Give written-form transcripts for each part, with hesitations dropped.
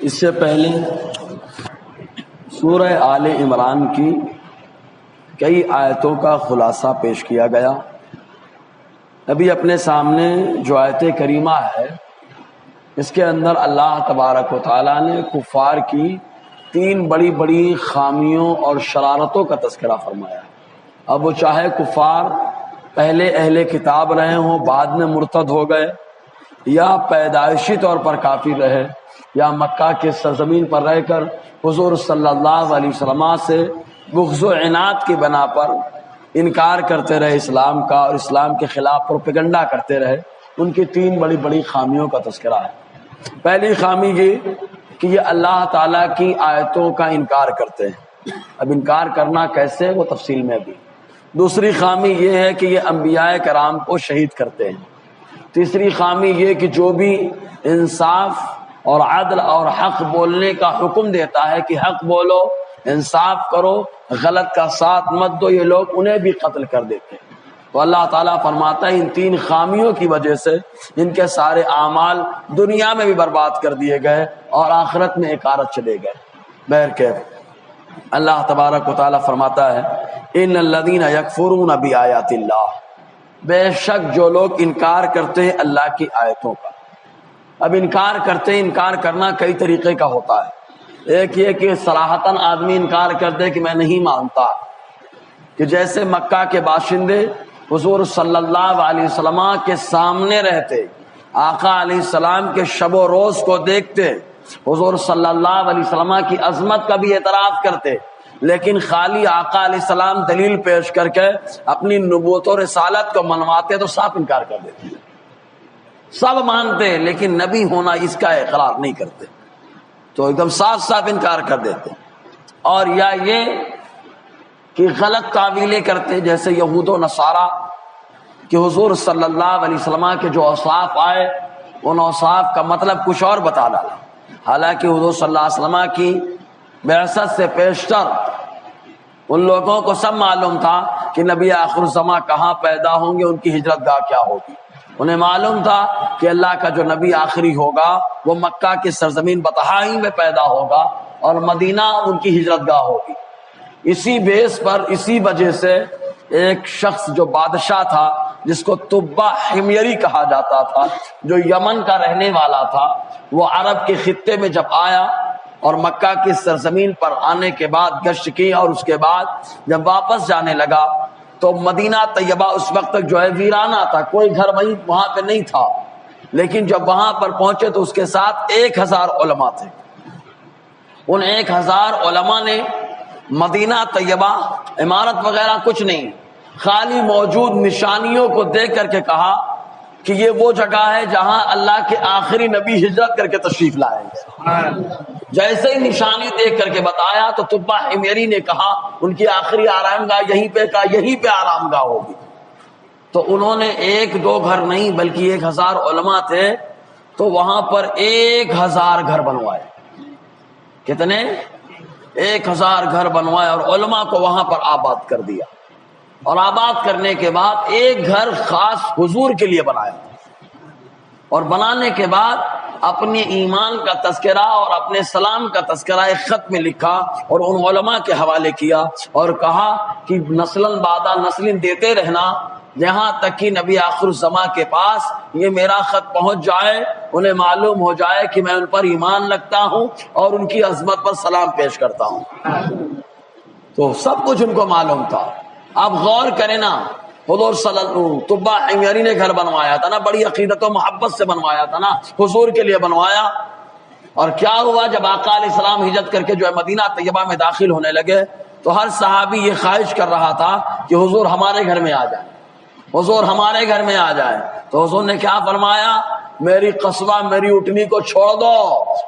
اس سے پہلے سورہ آل عمران کی کئی آیتوں کا خلاصہ پیش کیا گیا۔ ابھی اپنے سامنے جو آیت کریمہ ہے اس کے اندر اللہ تبارک و تعالیٰ نے کفار کی تین بڑی بڑی خامیوں اور شرارتوں کا تذکرہ فرمایا۔ اب وہ چاہے کفار پہلے اہل کتاب رہے ہوں، بعد میں مرتد ہو گئے، یا پیدائشی طور پر کافر رہے، یا مکہ کے سرزمین پر رہ کر حضور صلی اللہ علیہ وسلم سے بغض و عناد کی بنا پر انکار کرتے رہے اسلام کا، اور اسلام کے خلاف پروپیگنڈا کرتے رہے، ان کی تین بڑی بڑی خامیوں کا تذکرہ ہے۔ پہلی خامی یہ کہ یہ اللہ تعالیٰ کی آیتوں کا انکار کرتے ہیں۔ اب انکار کرنا کیسے، وہ تفصیل میں بھی۔ دوسری خامی یہ ہے کہ یہ انبیاء کرام کو شہید کرتے ہیں۔ تیسری خامی یہ کہ جو بھی انصاف اور عدل اور حق بولنے کا حکم دیتا ہے کہ حق بولو، انصاف کرو، غلط کا ساتھ مت دو، یہ لوگ انہیں بھی قتل کر دیتے ہیں۔ تو اللہ تعالیٰ فرماتا ہے ان تین خامیوں کی وجہ سے ان کے سارے اعمال دنیا میں بھی برباد کر دیے گئے اور آخرت میں اکارت چلے گئے۔ بہرکیف اللہ تبارک و تعالیٰ فرماتا ہے ان الذین یکفرون بآیات اللہ، بے شک جو لوگ انکار کرتے ہیں اللہ کی آیتوں کا۔ اب انکار کرتے ہیں، انکار کرنا کئی طریقے کا ہوتا ہے۔ ایک یہ کہ صراحتاً آدمی انکار کر دے کہ میں نہیں مانتا، کہ جیسے مکہ کے باشندے حضور صلی اللہ علیہ وسلم کے سامنے رہتے، آقا علیہ السلام کے شب و روز کو دیکھتے، حضور صلی اللہ علیہ وسلم کی عظمت کا بھی اعتراف کرتے، لیکن خالی آقا علیہ السلام دلیل پیش کر کے اپنی نبوت و رسالت کو منواتے تو صاف انکار کر دیتے۔ سب مانتے لیکن نبی ہونا اس کا اقرار نہیں کرتے، تو ایک دم صاف صاف انکار کر دیتے۔ اور یا یہ کہ غلط تعویلیں کرتے، جیسے یہود و نصارہ کہ حضور صلی اللہ علیہ وسلم کے جو اوصاف آئے ان اوصاف کا مطلب کچھ اور بتا ڈالا، حالانکہ حضور صلی اللہ علیہ وسلم کی بعثت سے پیشتر ان لوگوں کو سب معلوم تھا کہ نبی آخر الزماں کہاں پیدا ہوں گے، ان کی ہجرت گاہ کیا ہوگی۔ انہیں معلوم تھا کہ اللہ کا جو نبی آخری ہوگا وہ مکہ کی سرزمین بطحائی میں پیدا ہوگا اور مدینہ ان کی ہجرت گاہ ہوگی۔ اسی بیس پر، اسی وجہ سے ایک شخص جو بادشاہ تھا جس کو تبع حمیری کہا جاتا تھا، جو یمن کا رہنے والا تھا، وہ عرب کے خطے میں جب آیا اور مکہ کی سرزمین پر آنے کے بعد گشت کی، اور اس کے بعد جب واپس جانے لگا تو مدینہ طیبہ اس وقت تک جو ہے ویرانہ تھا، کوئی گھر وہاں پہ نہیں تھا، لیکن جب وہاں پر پہنچے تو اس کے ساتھ 1000 علماء تھے۔ ان 1000 علماء نے مدینہ طیبہ عمارت وغیرہ کچھ نہیں، خالی موجود نشانیوں کو دیکھ کر کے کہا کہ یہ وہ جگہ ہے جہاں اللہ کے آخری نبی ہجرت کر کے تشریف لائیں گے۔ جیسے ہی نشانی دیکھ کر کے بتایا تو تبع حمیری نے کہا ان کی آخری آرام گاہ یہیں پہ، کہا یہیں پہ آرام گاہ ہوگی۔ تو انہوں نے 1-2 گھر نہیں بلکہ 1000 علماء تھے، تو وہاں پر 1000 گھر بنوائے۔ کتنے؟ 1000 گھر بنوائے اور علماء کو وہاں پر آباد کر دیا، اور آباد کرنے کے بعد ایک گھر خاص حضور کے لیے بنایا، اور بنانے کے بعد اپنے ایمان کا تذکرہ اور اپنے سلام کا تذکرہ ایک خط میں لکھا اور ان علماء کے حوالے کیا، اور کہا کہ نسلاً بعد نسل دیتے رہنا جہاں تک کہ نبی آخر الزماں کے پاس یہ میرا خط پہنچ جائے، انہیں معلوم ہو جائے کہ میں ان پر ایمان رکھتا ہوں اور ان کی عظمت پر سلام پیش کرتا ہوں۔ تو سب کچھ ان کو معلوم تھا۔ اب غور کریں نا، حضور صلی اللہ علیہ وسلم تبع حمیری نے گھر بنوایا تھا نا، بڑی عقیدت و محبت سے بنوایا تھا نا، حضور کے لیے بنوایا، اور کیا ہوا جب آقا علیہ السلام ہجرت کر کے جو ہے مدینہ طیبہ میں داخل ہونے لگے تو ہر صحابی یہ خواہش کر رہا تھا کہ حضور ہمارے گھر میں آ جائیں، حضور ہمارے گھر میں آ جائیں۔ تو حضور نے کیا فرمایا؟ میری قصبہ، میری اٹھنی کو چھوڑ دو،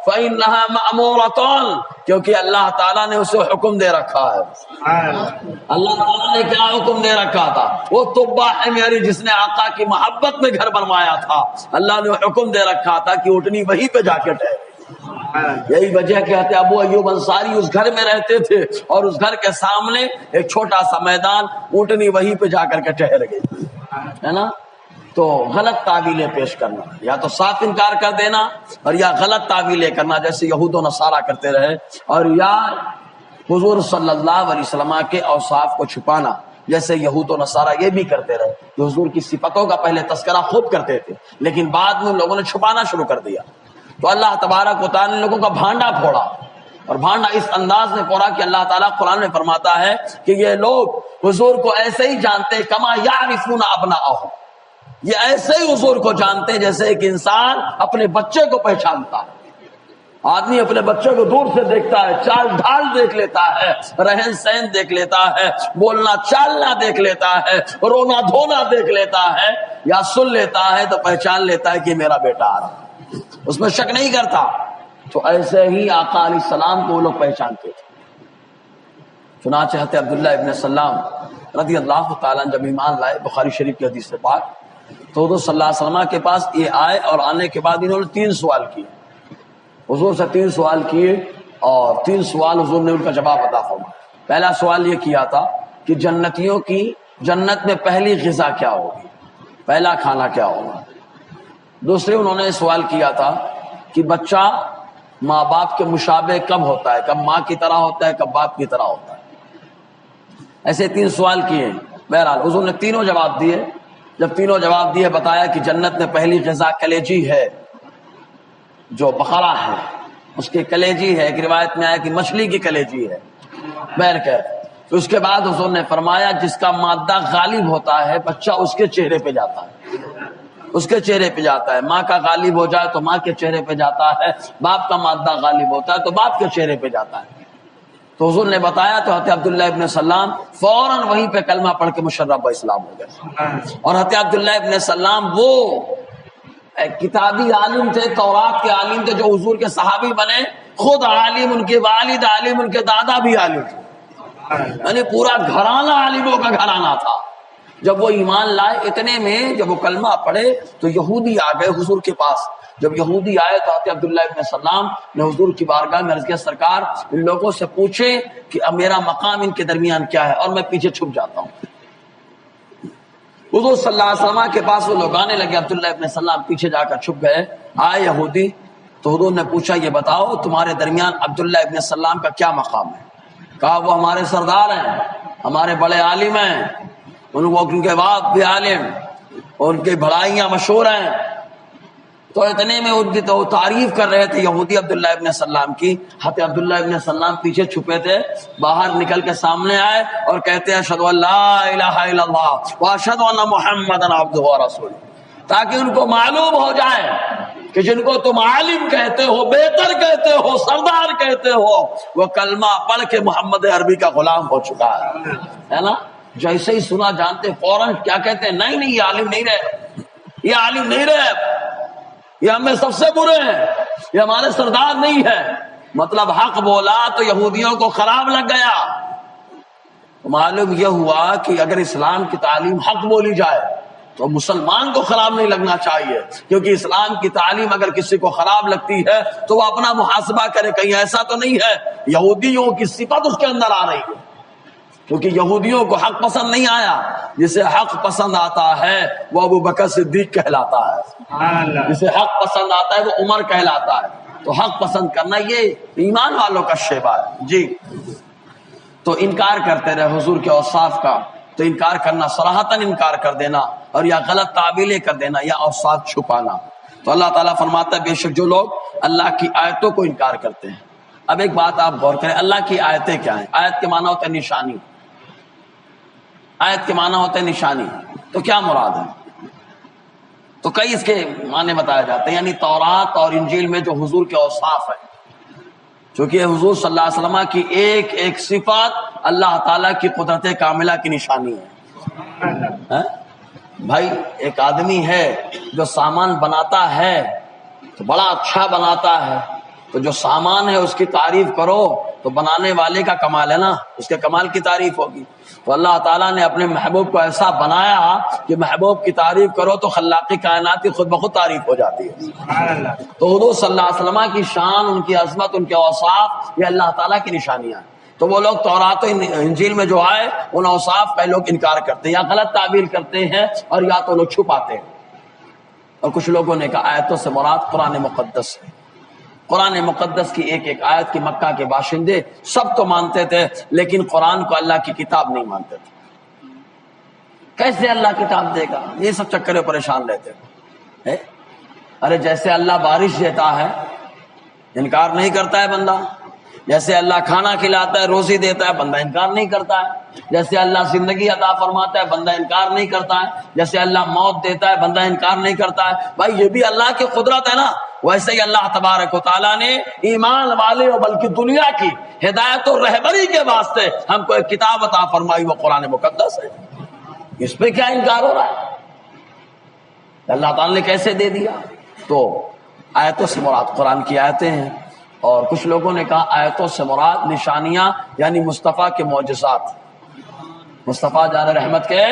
فَإِنَّهَا مَأْمُورَةٌ، کیونکہ اللہ تعالیٰ نے اسے حکم دے رکھا ہے۔ اللہ تعالیٰ نے کیا حکم دے رکھا تھا؟ وہ تبع حمیری جس نے آقا کی محبت میں گھر بنوایا تھا، اللہ نے حکم دے رکھا تھا کہ اٹھنی وہیں پہ جا کے ٹھہرے۔ یہی وجہ کہتے ابو ایوب انصاری اس گھر میں رہتے تھے، اور اس گھر کے سامنے ایک چھوٹا سا میدان، اونٹنی وہیں پہ جا کر کے ٹھہر گئی، ہے نا۔ تو غلط تعویلیں پیش کرنا، یا تو صاف انکار کر دینا اور یا غلط تعویلیں کرنا جیسے یہود و نصارہ کرتے رہے، اور یا حضور صلی اللہ علیہ وسلم کے اوصاف کو چھپانا جیسے یہود و نصارہ یہ بھی کرتے رہے کہ حضور کی صفتوں کا پہلے تذکرہ خوب کرتے تھے لیکن بعد میں ان لوگوں نے چھپانا شروع کر دیا۔ تو اللہ تبارک و تعالیٰ نے لوگوں کا بھانڈا پھوڑا، اور بھانڈا اس انداز میں پھوڑا کہ اللہ تعالیٰ قرآن میں فرماتا ہے کہ یہ لوگ حضور کو ایسے ہی جانتے کما یعرفون ابناءہم، یہ ایسے ہی حضور کو جانتے جیسے ایک انسان اپنے بچے کو پہچانتا ہے۔ آدمی اپنے بچے کو دور سے دیکھتا ہے، چال ڈھال دیکھ لیتا ہے، رہن سہن دیکھ لیتا ہے، بولنا چالنا دیکھ لیتا ہے، رونا دھونا دیکھ لیتا ہے، یا سن لیتا ہے تو پہچان لیتا ہے کہ میرا بیٹا آ رہا ہے، اس میں شک نہیں کرتا۔ تو ایسے ہی آقا علیہ السلام کو وہ لوگ پہچانتے تھے۔ چنانچہ حضرت عبداللہ ابن سلام رضی اللہ تعالیٰ جب ایمان لائے، بخاری شریف کی حدیث سے پاک، تو حضور صلی اللہ علیہ وسلم کے پاس یہ آئے، اور آنے کے بعد انہوں نے 3 سوال کیے، حضور سے 3 سوال کیے، اور 3 سوال حضور نے ان کا جواب عطا فرمایا۔ پہلا سوال یہ کیا تھا کہ جنتیوں کی جنت میں پہلی غذا کیا ہوگی، پہلا کھانا کیا ہوگا۔ دوسرے انہوں نے سوال کیا تھا کہ بچہ ماں باپ کے مشابہ کب ہوتا ہے، کب ماں کی طرح ہوتا ہے، کب باپ کی طرح ہوتا ہے۔ ایسے 3 سوال کیے، بہرحال حضور نے تینوں جواب دیے۔ جب تینوں جواب دیے، بتایا کہ جنت میں پہلی غذا کلیجی ہے، جو بقرہ ہے اس کی کلیجی ہے، ایک روایت میں آیا کہ مچھلی کی کلیجی ہے، بہرکیف۔ تو اس کے بعد حضور نے فرمایا جس کا مادہ غالب ہوتا ہے بچہ اس کے چہرے پہ جاتا ہے، اس کے چہرے پہ جاتا ہے۔ ماں کا غالب ہو جائے تو ماں کے چہرے پہ جاتا ہے، باپ کا مادہ غالب ہوتا ہے تو باپ کے چہرے پہ جاتا ہے۔ تو حضور نے بتایا تو حضرت عبداللہ ابن سلام فوراً وہیں پہ کلمہ پڑھ کے مشرف اسلام ہو گئے۔ اور حضرت عبداللہ ابن سلام وہ کتابی عالم تھے، تورات کے عالم تھے، جو حضور کے صحابی بنے، خود عالم، ان کے والد عالم، ان کے دادا بھی عالم تھے، یعنی پورا گھرانہ عالموں کا گھرانہ تھا۔ جب وہ ایمان لائے، اتنے میں جب وہ کلمہ پڑھے تو یہودی آ گئے حضور کے پاس۔ جب یہودی آئے تو حضرت عبداللہ ابن سلام نے حضور کی بارگاہ میں عرض کیا سرکار ان لوگوں سے پوچھے کہ اب میرا مقام ان کے درمیان کیا ہے، اور میں پیچھے چھپ جاتا ہوں۔ حضور صلی اللہ علیہ وسلم کے پاس وہ لوگ آنے لگے، عبداللہ ابن سلام پیچھے جا کر چھپ گئے۔ آئے یہودی تو حضور نے پوچھا یہ بتاؤ تمہارے درمیان عبداللہ ابن سلام کا کیا مقام ہے؟ کہا وہ ہمارے سردار ہیں، ہمارے بڑے عالم ہیں، ان کے باپ بھی عالم، ان کی بڑائیاں مشہور ہیں۔ تو اتنے میں ان کی تو تعریف کر رہے تھے یہودی عبداللہ ابن سلام کی۔ حضرت عبداللہ ابن سلام پیچھے چھپے تھے، باہر نکل کے سامنے آئے اور کہتے ہیں اشہد ان لا الہ الا اللہ واشہد ان محمدًا عبدہ ورسولہ، تاکہ ان کو معلوم ہو جائے کہ جن کو تم عالم کہتے ہو، بہتر کہتے ہو، سردار کہتے ہو، وہ کلمہ پڑھ کے محمد عربی کا غلام ہو چکا ہے نا۔ جیسے ہی سنا جانتے فوراً کیا کہتے ہیں، نہیں نہیں یہ عالم نہیں رہے، یہ عالم نہیں رہے، یہ ہمیں سب سے برے ہیں، یہ ہمارے سردار نہیں ہے۔ مطلب حق بولا تو یہودیوں کو خراب لگ گیا۔ معلوم یہ ہوا کہ اگر اسلام کی تعلیم حق بولی جائے تو مسلمان کو خراب نہیں لگنا چاہیے، کیونکہ اسلام کی تعلیم اگر کسی کو خراب لگتی ہے تو وہ اپنا محاسبہ کرے، کہیں ایسا تو نہیں ہے یہودیوں کی صفت اس کے اندر آ رہی ہے، کیونکہ یہودیوں کو حق پسند نہیں آیا۔ جسے حق پسند آتا ہے وہ ابو بکر صدیق کہلاتا ہے، جسے حق پسند آتا ہے وہ عمر کہلاتا ہے۔ تو حق پسند کرنا یہ ایمان والوں کا شیبہ ہے۔ جی تو انکار کرتے رہے حضور کے اوصاف کا، تو انکار کرنا صراحتاً انکار کر دینا، اور یا غلط تعبیریں کر دینا یا اوصاف چھپانا۔ تو اللہ تعالیٰ فرماتا ہے بے شک جو لوگ اللہ کی آیتوں کو انکار کرتے ہیں۔ اب ایک بات آپ غور کریں، اللہ کی آیتیں کیا ہیں؟ آیت کے معنی ہوتا ہے نشانی، آیت کے معنی ہوتا ہے نشانی۔ تو کیا مراد ہے؟ تو کئی اس کے معنی بتائے جاتے ہیں، یعنی تورات اور انجیل میں جو حضور کے اوصاف ہیں، چونکہ حضور صلی اللہ علیہ وسلم کی ایک ایک صفات اللہ تعالیٰ کی قدرت کاملہ کی نشانی ہے۔ بھائی ایک آدمی ہے جو سامان بناتا ہے تو بڑا اچھا بناتا ہے، تو جو سامان ہے اس کی تعریف کرو تو بنانے والے کا کمال ہے نا، اس کے کمال کی تعریف ہوگی۔ تو اللہ تعالیٰ نے اپنے محبوب کو ایسا بنایا کہ محبوب کی تعریف کرو تو خلاق کائنات کی خود بخود تعریف ہو جاتی ہے۔ تو حضور صلی اللہ علیہ وسلم کی شان، ان کی عظمت، ان کے اوصاف یہ اللہ تعالیٰ کی نشانیاں ہیں۔ تو وہ لوگ تورات و انجیل میں جو آئے ان اوصاف کا لوگ انکار کرتے ہیں، یا غلط تعبیر کرتے ہیں، اور یا تو لوگ چھپاتے ہیں۔ اور کچھ لوگوں نے کہا آیتوں سے مراد قرآن مقدس ہے۔ قرآن مقدس کی ایک ایک آیت کی مکہ کے باشندے سب تو مانتے تھے، لیکن قرآن کو اللہ کی کتاب نہیں مانتے تھے۔ کیسے اللہ کتاب دے گا، یہ سب چکرے پریشان رہتے تھے۔ ارے جیسے اللہ بارش دیتا ہے انکار نہیں کرتا ہے بندہ، جیسے اللہ کھانا کھلاتا ہے روزی دیتا ہے بندہ انکار نہیں کرتا ہے، جیسے اللہ زندگی عطا فرماتا ہے بندہ انکار نہیں کرتا ہے، جیسے اللہ موت دیتا ہے بندہ انکار نہیں کرتا ہے۔ بھائی یہ بھی اللہ کی قدرت ہے نا۔ ویسے ہی اللہ تبارک و تعالیٰ نے ایمان والے اور بلکہ دنیا کی ہدایت و رہبری کے واسطے ہم کو ایک کتاب عطا فرمائی، وہ قرآن مقدس ہے۔ اس پہ کیا انکار ہو رہا ہے؟ اللہ تعالیٰ نے کیسے دے دیا؟ تو آیتوں سے مراد قرآن کی آیتیں ہیں، اور کچھ لوگوں نے کہا آیتوں سے مراد نشانیاں یعنی مصطفیٰ کے معجزات، مصطفیٰ جان رحمت کے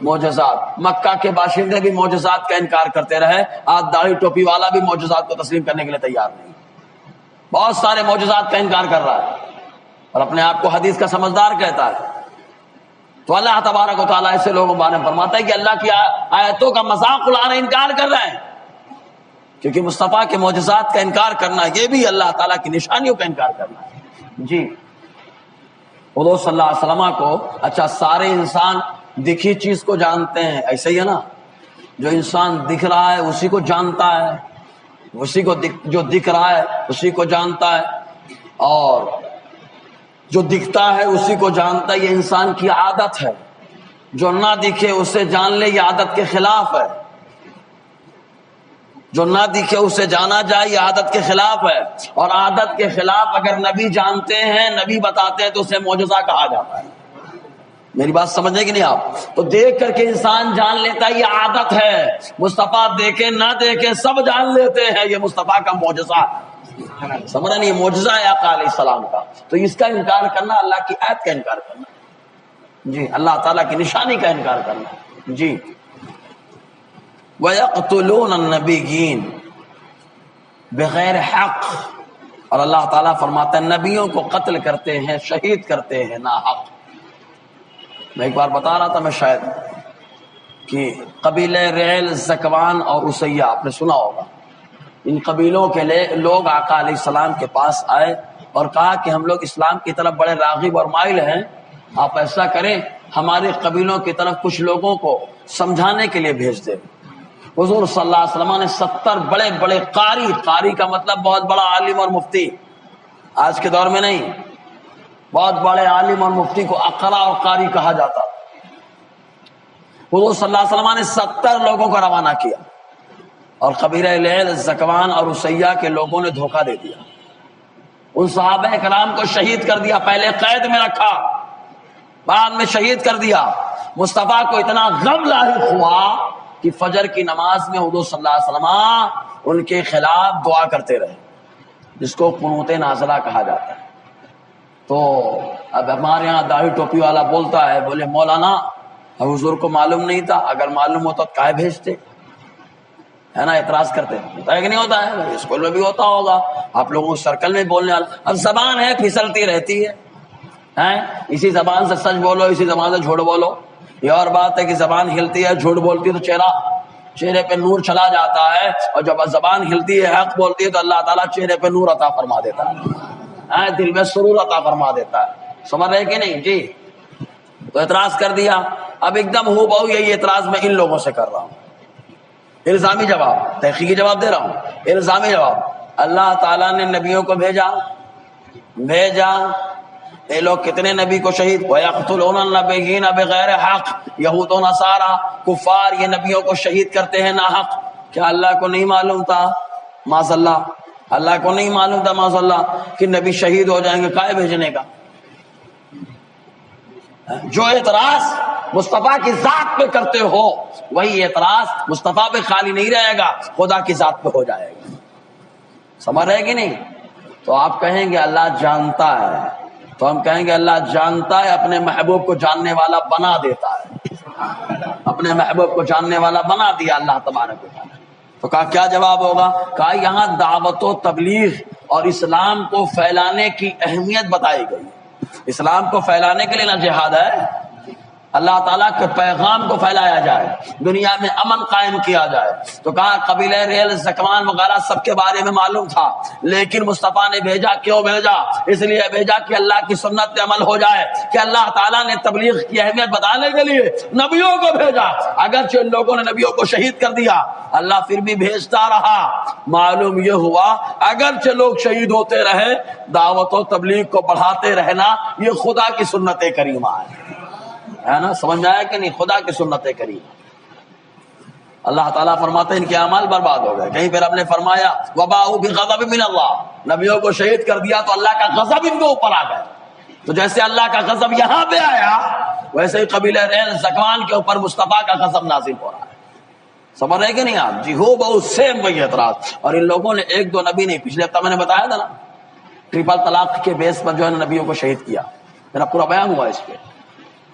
معجزات۔ مکہ کے باشندے بھی معجزات کا انکار کرتے رہے، آج داڑھی ٹوپی والا بھی معجزات کو تسلیم کرنے کے لیے تیار نہیں، بہت سارے معجزات کا انکار کر رہا ہے اور اپنے آپ کو حدیث کا سمجھدار کہتا ہے۔ تو اللہ تبارک و تعالیٰ ایسے لوگوں کے بارے میں فرماتا ہے کہ اللہ کی آیتوں کا مذاق اڑانا انکار کر رہے ہیں، کیونکہ مصطفیٰ کے معجزات کا انکار کرنا یہ بھی اللہ تعالیٰ کی نشانیوں کا انکار کرنا ہے۔ جی حضور صلی اللہ علیہ وسلم کو اچھا سارے انسان دکھی چیز کو جانتے ہیں، ایسے ہی ہے نا، جو انسان دکھ رہا ہے اسی کو جانتا ہے، اسی کو جو دکھ رہا ہے اسی کو جانتا ہے، اور جو دکھتا ہے اسی کو جانتا ہے، یہ انسان کی عادت ہے۔ جو نہ دکھے اسے جان لے یہ عادت کے خلاف ہے، جو نہ دکھے اسے جانا جائے یہ عادت کے خلاف ہے، اور عادت کے خلاف اگر نبی جانتے ہیں نبی بتاتے ہیں تو اسے معجزہ کہا جاتا ہے۔ میری بات سمجھیں کہ نہیں آپ؟ تو دیکھ کر کے انسان جان لیتا ہے یہ عادت ہے، مصطفیٰ دیکھے نہ دیکھے سب جان لیتے ہیں یہ مصطفیٰ کا معجزہ ہے۔ سمجھا نہیں؟ معجزہ ہے آقا علیہ السلام کا، تو اس کا انکار کرنا اللہ کی آیت کا انکار کرنا، جی اللہ تعالیٰ کی نشانی کا انکار کرنا۔ جی وَيَقْتُلُونَ النَّبِيِّينَ بغیر حق، اور اللہ تعالیٰ فرماتا ہے نبیوں کو قتل کرتے ہیں، شہید کرتے ہیں ناحق۔ میں ایک بار بتا رہا تھا میں شاید کہ قبیلے ریل، زکوان اور اسیہ آپ نے سنا ہوگا، ان قبیلوں کے لوگ آقا علیہ السلام کے پاس آئے اور کہا کہ ہم لوگ اسلام کی طرف بڑے راغب اور مائل ہیں، آپ ایسا کریں ہمارے قبیلوں کی طرف کچھ لوگوں کو سمجھانے کے لیے بھیج دیں۔ حضور صلی اللہ علیہ وسلم نے 70 بڑے بڑے قاری کا مطلب بہت بڑا عالم اور مفتی، آج کے دور میں نہیں، بہت بڑے عالم اور مفتی کو اقرا اور قاری کہا جاتا۔ حضور صلی اللہ علیہ وسلم نے 70 لوگوں کو روانہ کیا، اور قبیلہ لیل، زکوان اور اسیہ کے لوگوں نے دھوکہ دے دیا، ان صحابہ کرام کو شہید کر دیا، پہلے قید میں رکھا بعد میں شہید کر دیا۔ مصطفیٰ کو اتنا غم لاحق ہوا کہ فجر کی نماز میں حضور صلی اللہ علیہ وسلم ان کے خلاف دعا کرتے رہے، جس کو قنوت نازلہ کہا جاتا ہے۔ تو اب ہمارے یہاں داڑھی ٹوپی والا بولتا ہے، بولے مولانا حضور کو معلوم نہیں تھا، اگر معلوم ہوتا تو کائے بھیجتے، ہے نا، اعتراض کرتے ہیں، ہوتا ہے کہ نہیں ہوتا ہے؟ اسکول میں بھی ہوتا ہوگا، آپ لوگوں کو سرکل میں بولنے والا، اب زبان ہے پھسلتی رہتی ہے، اسی زبان سے سچ بولو، اسی زبان سے جھوٹ بولو۔ یہ اور بات ہے کہ زبان ہلتی ہے، جھوٹ بولتی ہے تو چہرے پہ نور چلا جاتا ہے، اور جب زبان ہلتی ہے حق بولتی ہے تو اللہ تعالیٰ چہرے پہ نور عطا فرما دیتا ہے، دل میں سرور عطا فرما دیتا ہے، سمجھ رہے کہ نہیں؟ جی تو اعتراض کر دیا۔ اب ایک دم ہو بہو یہی اعتراض میں ان لوگوں سے کر رہا ہوں، الزامی جواب، تحقیقی جواب دے رہا ہوں، الزامی جواب۔ اللہ تعالیٰ نے نبیوں کو بھیجا، یہ لوگ کتنے نبی کو شہید، وَيَقْتُلُونَ النَّبِيِّينَ بِغَيْرِ حق، یہود و نصارہ کفار یہ نبیوں کو شہید کرتے ہیں ناحق۔ کیا اللہ کو نہیں معلوم تھا معاذ اللہ کو نہیں معلوم تھا معاذ اللہ کہ نبی شہید ہو جائیں گے؟ کائے بھیجنے کا؟ جو اعتراض مصطفیٰ کی ذات پہ کرتے ہو وہی اعتراض مصطفیٰ پہ خالی نہیں رہے گا، خدا کی ذات پہ ہو جائے گا، سمجھ رہے کہ نہیں؟ تو آپ کہیں گے اللہ جانتا ہے، تو ہم کہیں گے اللہ جانتا ہے، اپنے محبوب کو جاننے والا بنا دیتا ہے، اپنے محبوب کو جاننے والا بنا دیا اللہ تبارک و تعالیٰ۔ تو کہا کیا جواب ہوگا؟ کہا یہاں دعوت و تبلیغ اور اسلام کو پھیلانے کی اہمیت بتائی گئی۔ اسلام کو پھیلانے کے لیے نہ جہاد ہے، اللہ تعالیٰ کے پیغام کو پھیلایا جائے، دنیا میں امن قائم کیا جائے۔ تو کہا قبیلہ ریل، زکوان وغیرہ سب کے بارے میں معلوم تھا، لیکن مصطفیٰ نے بھیجا، کیوں بھیجا؟ اس لیے بھیجا کہ اللہ کی سنت پہ عمل ہو جائے، کہ اللہ تعالیٰ نے تبلیغ کی اہمیت بتانے کے لیے نبیوں کو بھیجا۔ اگرچہ ان لوگوں نے نبیوں کو شہید کر دیا، اللہ پھر بھی بھیجتا رہا۔ معلوم یہ ہوا اگرچہ لوگ شہید ہوتے رہے، دعوت و تبلیغ کو بڑھاتے رہنا یہ خدا کی سنت کریمہ ہے نا؟ سمجھ میں آیا کہ نہیں؟ خدا کی سنت کریمہ۔ اللہ تعالیٰ فرماتے ہیں ان کے اعمال برباد ہو گئے۔ کہیں پھر ہم نے فرمایا وباءوا بغضب من اللہ، نبیوں کو شہید کر دیا تو اللہ کا غضب ان کے اوپر آ گیا۔ تو جیسے اللہ کا غضب یہاں پہ آیا، ویسے ہی قبیلہ ریل زکوان کے اوپر مصطفیٰ کا غضب نازل ہو رہا ہے۔ سمجھ رہے کہ نہیں آپ؟ جی ہو بہت سیم وہی اعتراض۔ اور ان لوگوں نے ایک دو نبی نہیں، پچھلے ہفتہ میں نے بتایا تھا نا، ٹرپل طلاق کے بیس پر جو ہے نبیوں کو شہید کیا، میرا پورا بیان ہوا اس پہ۔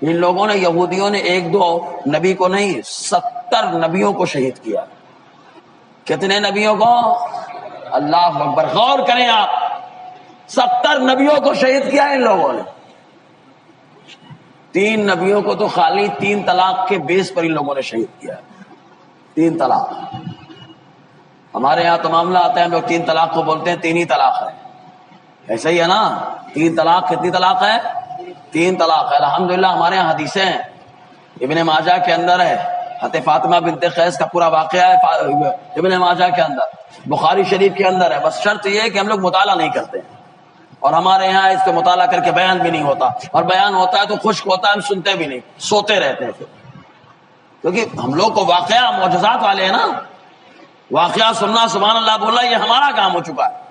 ان لوگوں نے، یہودیوں نے ایک دو نبی کو نہیں، 70 نبیوں کو شہید کیا۔ کتنے نبیوں کو؟ اللہ اکبر، غور کریں آپ، 70 نبیوں کو شہید کیا ان لوگوں نے۔ 3 نبیوں کو تو خالی 3 طلاق کے بیس پر ان لوگوں نے شہید کیا۔ 3 طلاق، ہمارے یہاں تو معاملہ آتا ہے، ہم لوگ 3 طلاق کو بولتے ہیں 3 ہی طلاق ہے، ایسا ہی ہے نا؟ 3 طلاق، کتنی طلاق ہے؟ 3 طلاق ہے۔ الحمدللہ ہمارے یہاں حدیثیں ہیں، ابن ماجہ کے اندر ہے، حضرت فاطمہ بنت قیس کا پورا واقعہ ہے ابن ماجہ کے اندر، بخاری شریف کے اندر ہے۔ بس شرط یہ ہے کہ ہم لوگ مطالعہ نہیں کرتے ہیں، اور ہمارے یہاں اس کو مطالعہ کر کے بیان بھی نہیں ہوتا، اور بیان ہوتا ہے تو خشک ہوتا ہے، ہم سنتے بھی نہیں، سوتے رہتے ہیں پھر، کیونکہ ہم لوگ کو واقعہ معجزات والے ہیں نا، واقعہ سننا، سبحان اللہ بولنا، یہ ہمارا کام ہو چکا ہے۔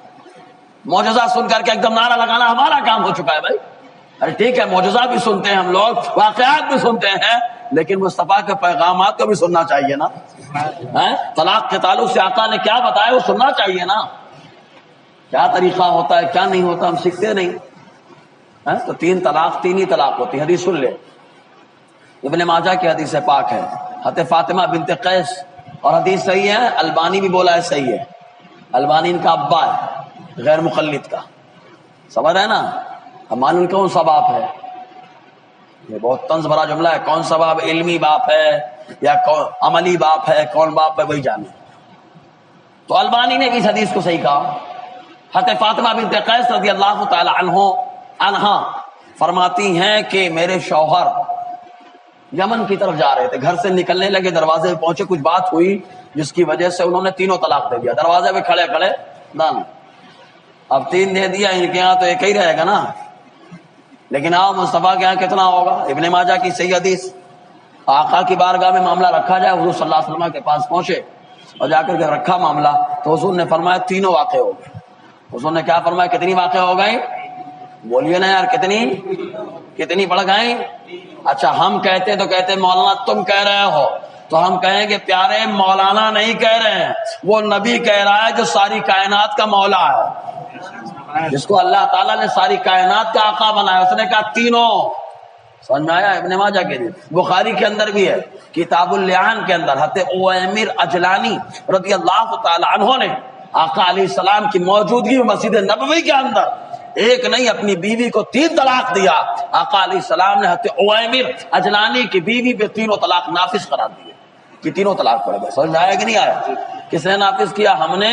معجزہ سن کر کے ایک دم نعرہ لگانا ہمارا کام ہو چکا ہے بھائی۔ ارے ٹھیک ہے، معجزہ بھی سنتے ہیں ہم لوگ، واقعات بھی سنتے ہیں، لیکن مصطفیٰ کے پیغامات کو بھی سننا چاہیے نا۔ طلاق کے تعلق سے آقا نے کیا بتایا وہ سننا چاہیے نا، کیا طریقہ ہوتا ہے کیا نہیں ہوتا ہم سیکھتے نہیں۔ تو 3 طلاق، 3 ہی طلاق ہوتی ہے۔ حدیث سن لے، ابن ماجہ کی حدیث پاک ہے، حضرت فاطمہ بنت قیس، اور حدیث صحیح ہے، البانی بھی بولا ہے صحیح ہے، البانی ان کا ابا ہے، غیر مخلد کا، سمجھ ہے نا؟ اب معلوم کون سا باپ ہے، یہ بہت طنز بھرا جملہ ہے، کون سا باپ، علمی باپ ہے یا عملی باپ ہے، کون باپ ہے وہی جانے۔ تو البانی نے بھی اس حدیث کو صحیح کہا۔ حضرت فاطمہ بنت قیس رضی اللہ تعالی عنہا فرماتی ہیں کہ میرے شوہر یمن کی طرف جا رہے تھے، گھر سے نکلنے لگے، دروازے پہ پہنچے، کچھ بات ہوئی جس کی وجہ سے انہوں نے 3 طلاق دے دیا، دروازے پہ کھڑے کھڑے دان۔ اب 3 دے دیا، ان کے یہاں تو ایک ہی رہے گا نا، لیکن آؤ مصطفیٰ کے یہاں کتنا ہوگا؟ ابن ماجہ کی صحیح حدیث، آقا کی بارگاہ میں معاملہ رکھا جائے، حضور صلی اللہ علیہ وسلم کے پاس پہنچے اور جا کر کے رکھا معاملہ، تو حضور نے فرمایا 3 واقع ہو گئے۔ حضور نے کیا فرمایا؟ کتنی واقع ہو گئے؟ بولیے نا یار، کتنی بڑھ گئیں؟ اچھا ہم کہتے تو کہتے مولانا تم کہہ رہے ہو، تو ہم کہیں گے پیارے مولانا نہیں کہہ رہے ہیں، وہ نبی کہہ رہا ہے جو ساری کائنات کا مولا ہے، جس کو اللہ تعالیٰ نے ساری کائنات کا آقا بنایا، اس نے کہا 3۔ سمجھ میں آیا؟ ابن ماجہ کے لیے بخاری کے اندر بھی ہے، کتاب اللعان کے اندر حضرت اویمر اجلانی رضی اللہ تعالی عنہ نے آقا علیہ السلام کی موجودگی میں مسجد نبوی کے اندر ایک نہیں اپنی بیوی کو 3 طلاق دیا۔ آقا علیہ السلام نے حضرت اویمر اجلانی کی بیوی پہ 3 طلاق نافذ قرار دیے کہ 3 طلاق پڑ گئے۔ سمجھ میں آیا کہ نہیں آیا؟ کس نے نافذ کیا، ہم نے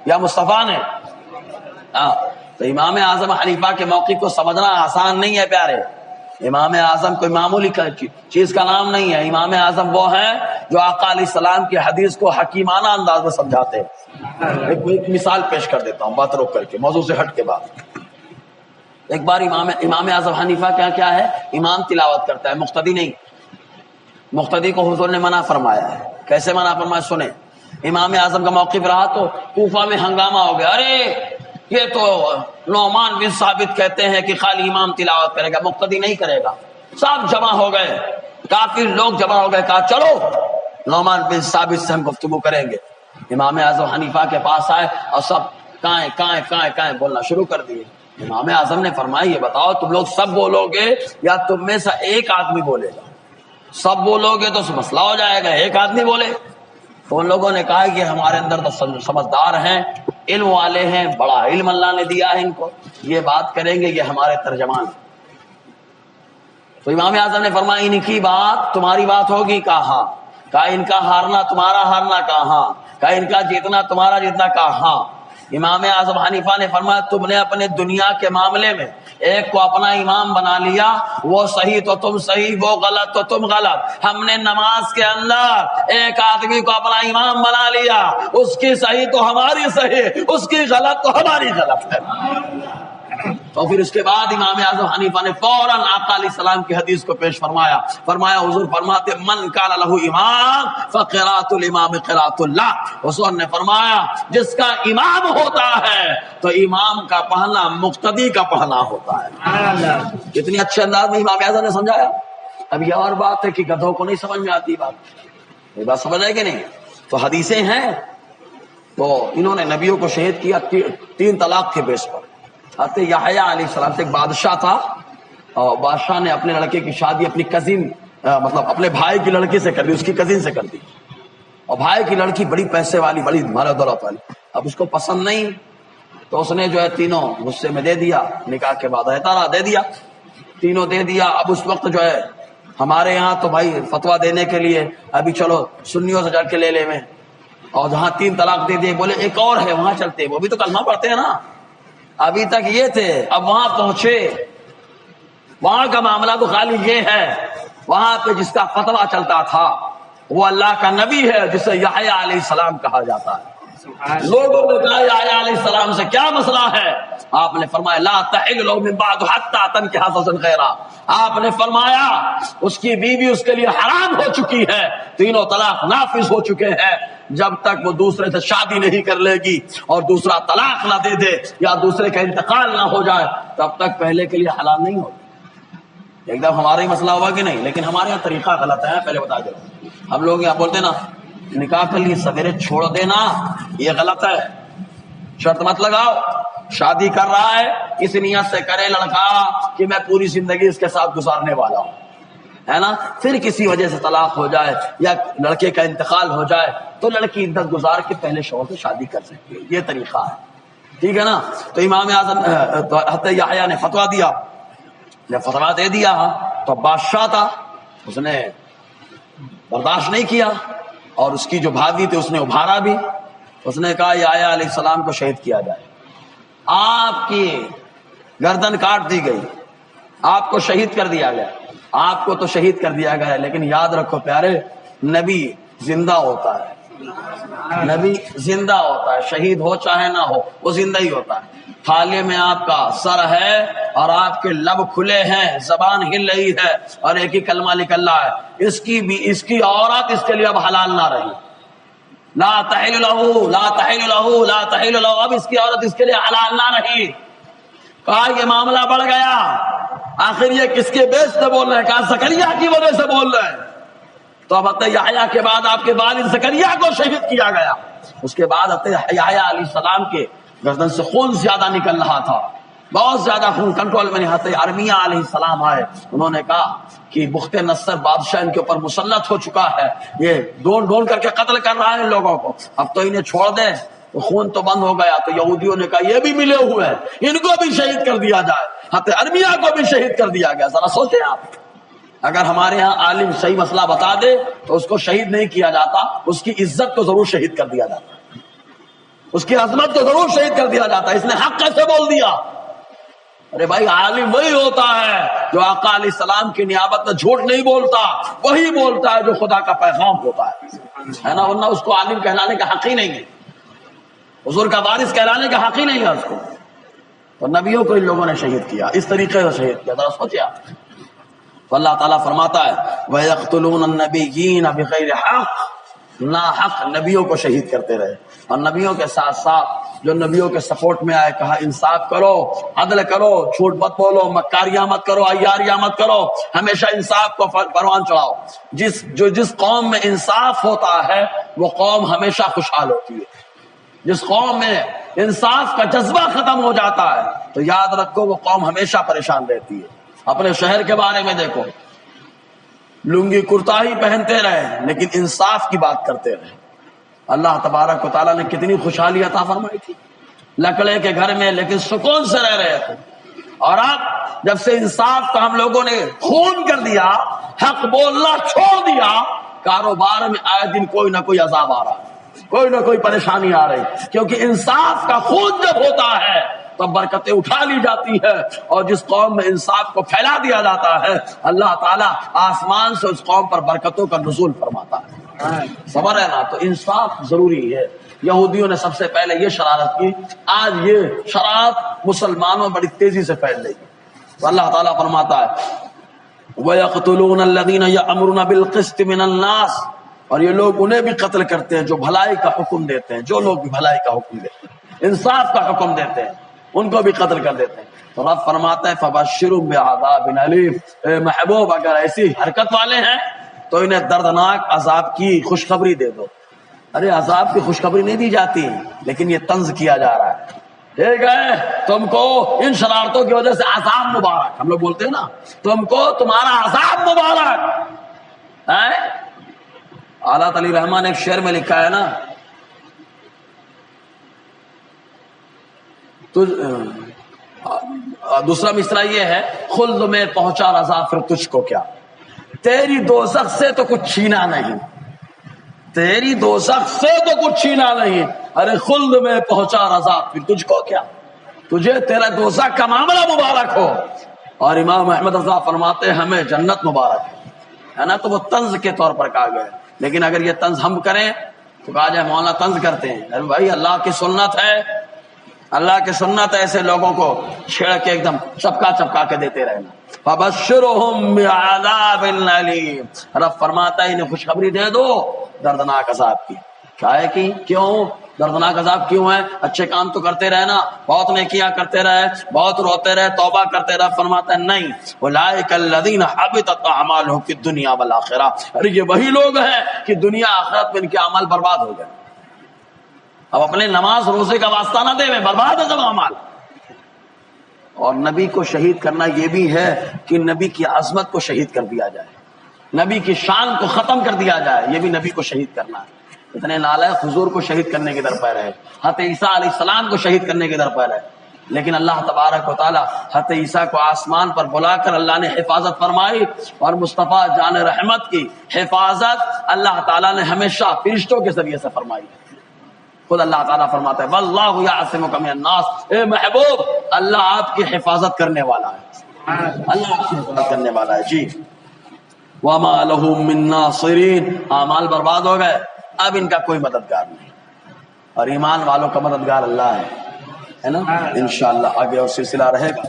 یا مصطفیٰ نے؟ تو امام اعظم حنیفہ کے موقف کو سمجھنا آسان نہیں ہے پیارے۔ امام اعظم کوئی معمولی چیز کا نام نہیں ہے، امام اعظم وہ ہیں جو آقا علیہ السلام کی حدیث کو حکیمانہ انداز میں سمجھاتے ہیں۔ ایک مثال پیش کر دیتا ہوں بات روک کر کے، موضوع سے ہٹ کے بعد۔ ایک بار امام اعظم حنیفہ کیا ہے، امام تلاوت کرتا ہے، مقتدی نہیں۔ مقتدی کو حضور نے منع فرمایا ہے۔ کیسے منع فرمایا سنیں۔ امام اعظم کا موقف رہا تو کوفہ میں ہنگامہ ہو گیا، ارے یہ تو نعمان بن ثابت کہتے ہیں کہ خالی امام تلاوت کرے گا، مقتدی نہیں کرے گا۔ سب جمع ہو گئے، کافی لوگ جمع ہو گئے، کہا چلو نعمان بن ثابت سے ہم گفتگو کریں گے۔ امام اعظم حنیفہ کے پاس آئے اور سب کائیں بولنا شروع کر دیے۔ امام اعظم نے فرمایا یہ بتاؤ تم لوگ سب بولو گے یا تم میں سے ایک آدمی بولے گا؟ سب بولو گے تو مسئلہ ہو جائے گا، ایک آدمی بولے۔ تو ان لوگوں نے کہا کہ ہمارے اندر تو سمجھدار ہیں، علم والے ہیں، بڑا علم اللہ نے دیا ہے ان کو، یہ بات کریں گے، یہ ہمارے ترجمان ہیں۔ تو امام اعظم نے فرمایا ان کی بات تمہاری بات ہوگی؟ کہا ان کا ہارنا تمہارا ہارنا؟ کہا ان کا جیتنا تمہارا جیتنا؟ کہا۔ امام اعظم حنیفہ نے فرمایا تم نے اپنے دنیا کے معاملے میں ایک کو اپنا امام بنا لیا، وہ صحیح تو تم صحیح، وہ غلط تو تم غلط۔ ہم نے نماز کے اندر ایک آدمی کو اپنا امام بنا لیا، اس کی صحیح تو ہماری صحیح، اس کی غلط تو ہماری غلط ہے۔ تو پھر اس کے بعد امام اعظم حنیفہ نے فوراً آقا علیہ السلام کی حدیث کو پیش فرمایا حضور فرماتے من کان لہ امام فقراۃ الامام قراۃ اللہ۔ حضور نے فرمایا جس کا امام ہوتا ہے تو امام کا پڑھنا مقتدی کا پڑھنا ہوتا ہے۔ کتنی اچھے انداز میں امام اعظم نے سمجھایا۔ اب یہ اور بات ہے کہ گدھوں کو نہیں سمجھ میں آتی یہ بات سمجھ آئے کہ نہیں؟ تو حدیثیں ہیں، تو انہوں نے نبیوں کو شہید کیا 3 طلاق کے بیس پر۔ حضرت یحییٰ علیہ السلام سے ایک بادشاہ تھا، اور بادشاہ نے اپنے لڑکے کی شادی اپنی کزن مطلب اپنے بھائی کی لڑکی سے کر دی، اس کی کزن سے کر دی، اور بھائی کی لڑکی بڑی پیسے والی، بڑی مال و دولت والی، اب اس کو پسند نہیں، تو اس نے جو ہے تینوں غصے میں دے دیا، نکاح کے بعد اعتراض دے دیا، تینوں دے دیا۔ اب اس وقت جو ہے ہمارے یہاں تو بھائی فتویٰ دینے کے لیے ابھی چلو سنیوں سے جڑ کے لے لے میں، اور جہاں 3 طلاق دے دیے بولے ایک اور ہے وہاں چلتے، وہ بھی تو کلمہ پڑھتے ہیں نا۔ ابھی تک یہ تھے، اب وہاں پہنچے، وہاں کا معاملہ تو خالی یہ ہے، وہاں پہ جس کا فتویٰ چلتا تھا وہ اللہ کا نبی ہے جسے یحییٰ علیہ السلام کہا جاتا ہے۔ لوگوں نے کہا یحییٰ علیہ السلام سے کیا مسئلہ ہے؟ آپ نے فرمایا لا تحل له من بعد حتى تنكح زوجا غيرا۔ آپ نے فرمایا اس کی بیوی اس کے لیے حرام ہو چکی ہے، 3 طلاق نافذ ہو چکے ہیں، جب تک وہ دوسرے سے شادی نہیں کر لے گی اور دوسرا طلاق نہ دے دے یا دوسرے کا انتقال نہ ہو جائے تب تک پہلے کے لیے حلال نہیں ہوگی۔ ایک دم ہمارا ہی مسئلہ ہوا کہ نہیں، لیکن ہمارے یہاں طریقہ غلط ہے، پہلے بتا دیں۔ ہم لوگ یہاں بولتے نا نکاح کر لیے سویرے چھوڑ دینا، یہ غلط ہے، شرط مت لگاؤ۔ شادی کر رہا ہے اس نیت سے کرے لڑکا کہ میں پوری زندگی اس کے ساتھ گزارنے والا ہوں، ہے نا، پھر کسی وجہ سے طلاق ہو جائے یا لڑکے کا انتقال ہو جائے تو لڑکی عدت گزار کے پہلے شوہر سے شادی کر سکتی ہے، یہ طریقہ ہے، ٹھیک ہے نا۔ تو امام اعظم حضرت یحییٰ نے فتویٰ دیا، جب فتویٰ دے دیا تو بادشاہ تھا، اس نے برداشت نہیں کیا، اور اس کی جو بھابھی تھی اس نے ابھارا بھی، اس نے کہا یحییٰ علیہ السلام کو شہید کیا جائے، آپ کی گردن کاٹ دی گئی، آپ کو شہید کر دیا گیا، آپ کو تو شہید کر دیا گیا، لیکن یاد رکھو پیارے، نبی زندہ ہوتا ہے، نبی زندہ ہوتا ہے، شہید ہو چاہے نہ ہو وہ زندہ ہی ہوتا ہے۔ تھالے میں آپ کا سر ہے اور آپ کے لب کھلے ہیں، زبان ہل رہی ہے اور ایک ہی کلمہ نکل رہا ہے، اس کی عورت اس کے لیے اب حلال نہ رہی، لا تحل له لا تحل له لا تحل له، اب اس کی عورت اس کے لیے حلال نہ رہی۔ کہا یہ معاملہ بڑھ گیا، آخر یہ کس کے بیس سے بول رہے ہیں؟ کہا زکریا کی وجہ سے بول رہے ہیں۔ تو اب حضرت یحییٰ کے بعد آپ کے والد زکریا کو شہید کیا گیا، اس کے بعد حضرت یحییٰ علیہ السلام کے گردن سے خون زیادہ نکل رہا تھا، بہت زیادہ خون کنٹرول میں نہیں۔ حضرت ارمیہ علیہ السلام آئے، انہوں نے کہا کہ بخت نصر بادشاہ ان کے اوپر مسلط ہو چکا ہے، یہ ڈھونڈ ڈھونڈ کر کے قتل کر رہا ہے ان لوگوں کو، اب تو انہیں چھوڑ دیں، تو خون تو بند ہو گیا۔ تو یہودیوں نے کہا یہ بھی ملے ہوئے ہیں، ان کو بھی شہید کر دیا جائے، حضرت ارمیہ کو بھی شہید کر دیا گیا۔ ذرا سوچیں آپ، اگر ہمارے ہاں عالم صحیح مسئلہ بتا دے تو اس کو شہید نہیں کیا جاتا، اس کی عزت کو ضرور شہید کر دیا جاتا، اس کی عظمت کو ضرور شہید کر دیا جاتا۔ اس نے حق کیسے بول دیا؟ ارے بھائی عالم وہی ہوتا ہے جو آقا علیہ السلام کی نیابت میں جھوٹ نہیں بولتا، وہی بولتا ہے جو خدا کا پیغام ہوتا ہے نا، ورنہ اس کو عالم کہلانے کا حق ہی نہیں ہے، حضور کا وارث کہلانے کا حق ہی نہیں ہے اس کو۔ تو نبیوں کو ان لوگوں نے شہید کیا، اس طریقے سے شہید کیا، ذرا سوچیں آپ۔ تو اللہ تعالیٰ فرماتا ہے وَيَقْتُلُونَ النَّبِيِّينَ بِغَيْرِ حَقٍّ، نا حق نبیوں کو شہید کرتے رہے، اور نبیوں کے ساتھ ساتھ جو نبیوں کے سپورٹ میں آئے، کہا انصاف کرو، عدل کرو، جھوٹ مت بولو، مکاریاں مت کرو، عیاریاں مت کرو، ہمیشہ انصاف کو پروان چڑھاؤ۔ جس قوم میں انصاف ہوتا ہے وہ قوم ہمیشہ خوشحال ہوتی ہے، جس قوم میں انصاف کا جذبہ ختم ہو جاتا ہے تو یاد رکھو وہ قوم ہمیشہ پریشان رہتی ہے۔ اپنے شہر کے بارے میں دیکھو، لنگی کرتا ہی پہنتے رہے لیکن انصاف کی بات کرتے رہے، اللہ تبارک و تعالیٰ نے کتنی خوشحالی عطا فرمائی تھی، لکڑے کے گھر میں لیکن سکون سے رہ رہے تھے، اور اب جب سے انصاف کا ہم لوگوں نے خون کر دیا، حق بولنا چھوڑ دیا، کاروبار میں آئے دن کوئی نہ کوئی عذاب آ رہا ہے، کوئی نہ کوئی پریشانی آ رہی، کیونکہ انصاف کا خون جب ہوتا ہے تب برکتیں اٹھا لی جاتی ہے، اور جس قوم میں انصاف کو پھیلا دیا جاتا ہے اللہ تعالیٰ آسمان سے اس قوم پر برکتوں کا نزول فرماتا ہے۔ صبر ہے نا، تو انصاف ضروری ہے۔ یہودیوں نے سب سے پہلے یہ شرارت کی، آج یہ شرارت مسلمانوں بڑی تیزی سے پھیل رہی ہے۔ تو اللہ تعالیٰ فرماتا ہے وَيَقْتُلُونَ الَّذِينَ يَأْمُرُونَ بِالْقِسْطِ مِنَ النَّاسِ، اور یہ لوگ انہیں بھی قتل کرتے ہیں جو بھلائی کا حکم دیتے ہیں، جو لوگ بھی بھلائی کا حکم دیتے ہیں، انصاف کا حکم دیتے ہیں، ان کو بھی قتل کر دیتے ہیں۔ تو رب فرماتا ہے فَبَشِّرْهُم بِعَذَابٍ أَلِيمٍ، اے محبوب اگر ایسی حرکت والے ہیں تو انہیں دردناک عذاب کی خوشخبری دے دو۔ ارے عذاب کی خوشخبری نہیں دی جاتی، لیکن یہ طنز کیا جا رہا ہے، ٹھیک ہے، تم کو ان شرارتوں کی وجہ سے عذاب مبارک، ہم لوگ بولتے ہیں نا، تم کو تمہارا عذاب مبارک ہے۔ اعلیٰ علی رحمان نے ایک شعر میں لکھا ہے نا، تو دوسرا مصرع یہ ہے خلد میں پہنچا رضا پھر تجھ کو کیا، تیری دوزخ سے تو کچھ چھینا نہیں، تیری دوزخ سے تو کچھ چھینا نہیں، ارے خلد میں پہنچا رضا پھر تجھ کو کیا، تجھے تیرا دوزخ کا معاملہ مبارک ہو۔ اور امام احمد رضا فرماتے ہیں ہمیں جنت مبارک ہے نا، تو وہ طنز کے طور پر کہا گیا، لیکن اگر یہ طنز ہم کریں تو کہا جائے مولانا طنز کرتے ہیں۔ ارے بھائی اللہ کی سنت ہے، اللہ کی سنت ہے ایسے لوگوں کو چھیڑ کے ایک دم چپکا چپکا کے دیتے رہنا۔ فَبَشِّرْهُم بِعَذَابٍ أَلِيمٍ، رب فرماتا ہے انہیں خوشخبری دے دو دردناک عذاب کی۔ کیا ہے کہ کیوں دردناک عذاب کیوں ہے؟ اچھے کام تو کرتے رہے نا، بہت نیکیاں کرتے رہے، بہت روتے رہے، توبہ کرتے رہے، فرماتا ہے نہیں اولئک الذین حبطت اعمالهم فی الدنیا والآخرہ، ارے یہ وہی لوگ ہیں کہ دنیا آخرت میں ان کے اعمال برباد ہو گئے۔ اب اپنے نماز روزے کا واسطہ نہ دے، برباد ہے سب اعمال۔ اور نبی کو شہید کرنا یہ بھی ہے کہ نبی کی عظمت کو شہید کر دیا جائے، نبی کی شان کو ختم کر دیا جائے، یہ بھی نبی کو شہید کرنا ہے۔ اتنے نالائق حضور کو شہید کرنے کے در پہ رہے، حضرت عیسیٰ علیہ السلام کو شہید کرنے کے در پہ رہے، لیکن اللہ تبارک و تعالی حضرت عیسیٰ کو آسمان پر بلا کر اللہ نے حفاظت فرمائی، اور مصطفیٰ جان رحمت کی حفاظت اللہ تعالیٰ نے ہمیشہ فرشتوں کے ذریعے سے فرمائی۔ خود اللہ تعالیٰ فرماتا ہے واللہ یعصمک من الناس، اے محبوب اللہ آپ کی حفاظت کرنے والا ہے، اللہ آپ کی حفاظت کرنے والا ہے۔ جی وما لهم من ناصرین، اعمال برباد ہو گئے، اب ان کا کوئی مددگار نہیں، اور ایمان والوں کا مددگار اللہ ہے نا۔ انشاءاللہ آگے اور سلسلہ رہے گا۔